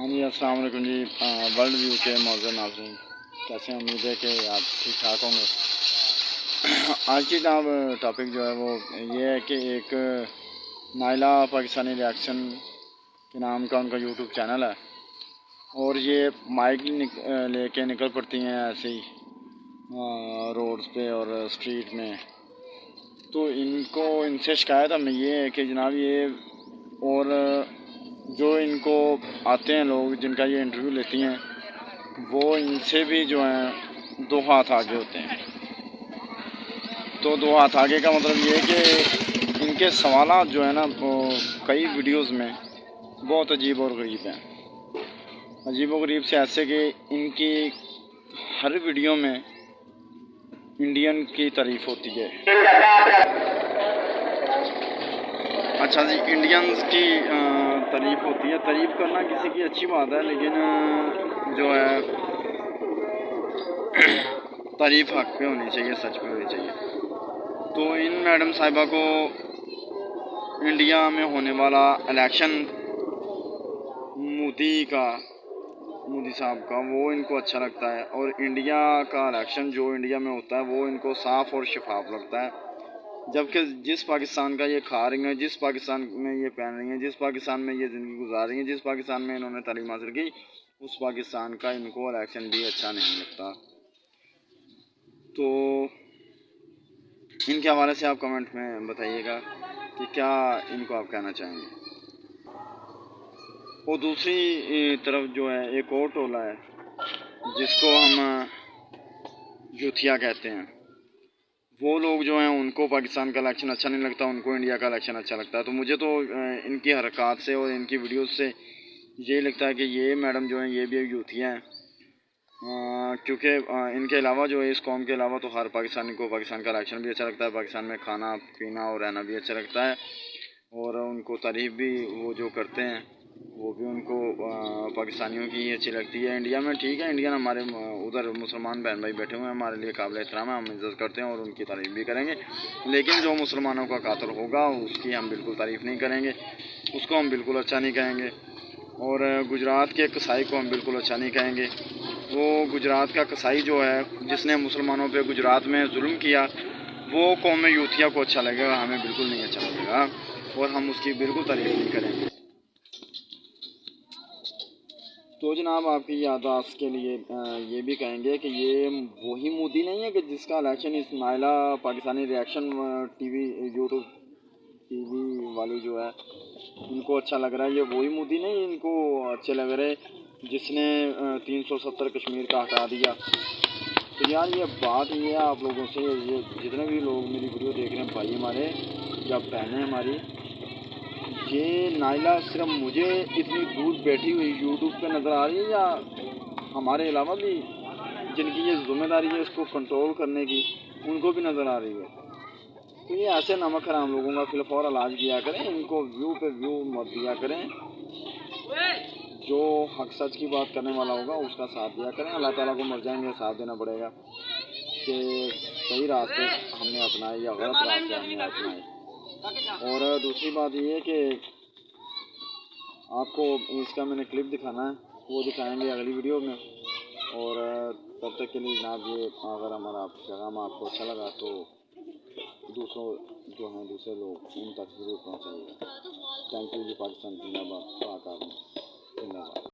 ہاں جی، السلام علیکم جی۔ ورلڈ ویو کے معزز ناظرین، کیسے ہیں؟ امید ہے کہ آپ ٹھیک ٹھاک ہوں گے۔ آج کی جناب ٹاپک جو ہے وہ یہ ہے کہ ایک نائلہ پاکستانی ریاکشن کے نام کا ان کا یوٹیوب چینل ہے، اور یہ مائک لے کے نکل پڑتی ہیں ایسے ہی روڈز پہ اور اسٹریٹ میں۔ تو ان سے شکایت ہمیں یہ ہے کہ جناب یہ، اور جو ان کو آتے ہیں لوگ جن کا یہ انٹرویو لیتی ہیں، وہ ان سے بھی جو ہیں 2 ہاتھ آگے ہوتے ہیں۔ تو 2 ہاتھ آگے کا مطلب یہ ہے کہ ان کے سوالات جو ہیں نا وہ کئی ویڈیوز میں بہت عجیب اور غریب ہیں۔ عجیب و غریب سے ایسے کہ ان کی ہر ویڈیو میں انڈین کی تعریف ہوتی ہے۔ اچھا جی، انڈینز کی تعریف ہوتی ہے۔ تعریف کرنا کسی کی اچھی بات ہے، لیکن جو ہے تعریف حق پہ ہونی چاہیے، سچ پہ ہونی چاہیے۔ تو ان میڈم صاحبہ کو انڈیا میں ہونے والا الیکشن مودی صاحب کا وہ ان کو اچھا لگتا ہے، اور انڈیا کا الیکشن جو انڈیا میں ہوتا ہے وہ ان کو صاف اور شفاف لگتا ہے۔ جبکہ جس پاکستان کا یہ کھا رہی ہیں، جس پاکستان میں یہ پہن رہی ہیں، جس پاکستان میں یہ زندگی گزار رہی ہیں، جس پاکستان میں انہوں نے تعلیم حاصل کی، اس پاکستان کا ان کو الیکشن بھی اچھا نہیں لگتا۔ تو ان کے حوالے سے آپ کمنٹ میں بتائیے گا کہ کیا ان کو آپ کہنا چاہیں گے۔ اور دوسری طرف جو ہے ایک اور ٹولہ ہے جس کو ہم یوتھیا کہتے ہیں، وہ لوگ جو ہیں ان کو پاکستان کا الیکشن اچھا نہیں لگتا، ان کو انڈیا کا الیکشن اچھا لگتا ہے۔ تو مجھے تو ان کی حرکات سے اور ان کی ویڈیوز سے یہی لگتا ہے کہ یہ میڈم جو ہیں یہ بھی یوتھیا ہیں، کیونکہ ان کے علاوہ جو ہے اس قوم کے علاوہ تو ہر پاکستانی کو پاکستان کا الیکشن بھی اچھا لگتا ہے، پاکستان میں کھانا پینا اور رہنا بھی اچھا لگتا ہے، اور ان کو تعریف بھی وہ جو کرتے ہیں وہ بھی ان کو پاکستانیوں کی ہی اچھی لگتی ہے۔ انڈیا میں ٹھیک ہے، انڈین ہمارے ادھر مسلمان بہن بھائی بیٹھے ہوئے ہیں، ہمارے لیے قابل احترام ہے، ہم عزت کرتے ہیں اور ان کی تعریف بھی کریں گے، لیکن جو مسلمانوں کا قاتل ہوگا اس کی ہم بالکل تعریف نہیں کریں گے، اس کو ہم بالکل اچھا نہیں کہیں گے۔ اور گجرات کے قصائی کو ہم بالکل اچھا نہیں کہیں گے۔ وہ گجرات کا قصائی جو ہے جس نے مسلمانوں پہ گجرات میں ظلم کیا، وہ قوم یوتھیا کو اچھا لگے گا، ہمیں بالکل نہیں اچھا لگے گا، اور ہم اس کی بالکل تعریف نہیں کریں گے۔ تو جناب آپ کی یادداشت کے لیے یہ بھی کہیں گے کہ یہ وہی مودی نہیں ہے کہ جس کا الیکشن اس Naila Pakistani reaction T V YouTube T V والی جو ہے ان کو اچھا لگ رہا ہے۔ یہ وہی مودی نہیں ان کو اچھے لگ رہے جس نے 370 کشمیر کا ہٹا دیا۔ تو یار یہ بات یہ ہے آپ لوگوں سے، یہ جتنے بھی لوگ میری ویڈیو دیکھ رہے ہیں، بھائی ہمارے یا بہنیں ہماری، یہ نائلہ صرف مجھے اتنی دور بیٹھی ہوئی یوٹیوب پہ نظر آ رہی ہے، یا ہمارے علاوہ بھی جن کی یہ ذمہ داری ہے اس کو کنٹرول کرنے کی ان کو بھی نظر آ رہی ہے؟ تو یہ ایسے نمک حرام لوگوں کا فی الفور علاج کیا کریں، ان کو ویو پہ ویو مت دیا کریں، جو حق سچ کی بات کرنے والا ہوگا اس کا ساتھ دیا کریں۔ اللہ تعالیٰ کو مر جائیں گے ساتھ دینا پڑے گا کہ صحیح راستے ہم نے اپنائے یا غلط راستے ہم نے اپنائے۔ اور دوسری بات یہ ہے کہ آپ کو اس کا میں نے کلپ دکھانا ہے، وہ دکھائیں گے اگلی ویڈیو میں، اور تب تک کے لیے جناب یہ اگر ہمارا پیغام آپ کو اچھا لگا تو دوسروں جو ہیں دوسرے لوگ ان تک ضرور پہنچائیے گا۔ تھینک یو جی۔ پاکستان زندہ باد، پاک آرمی۔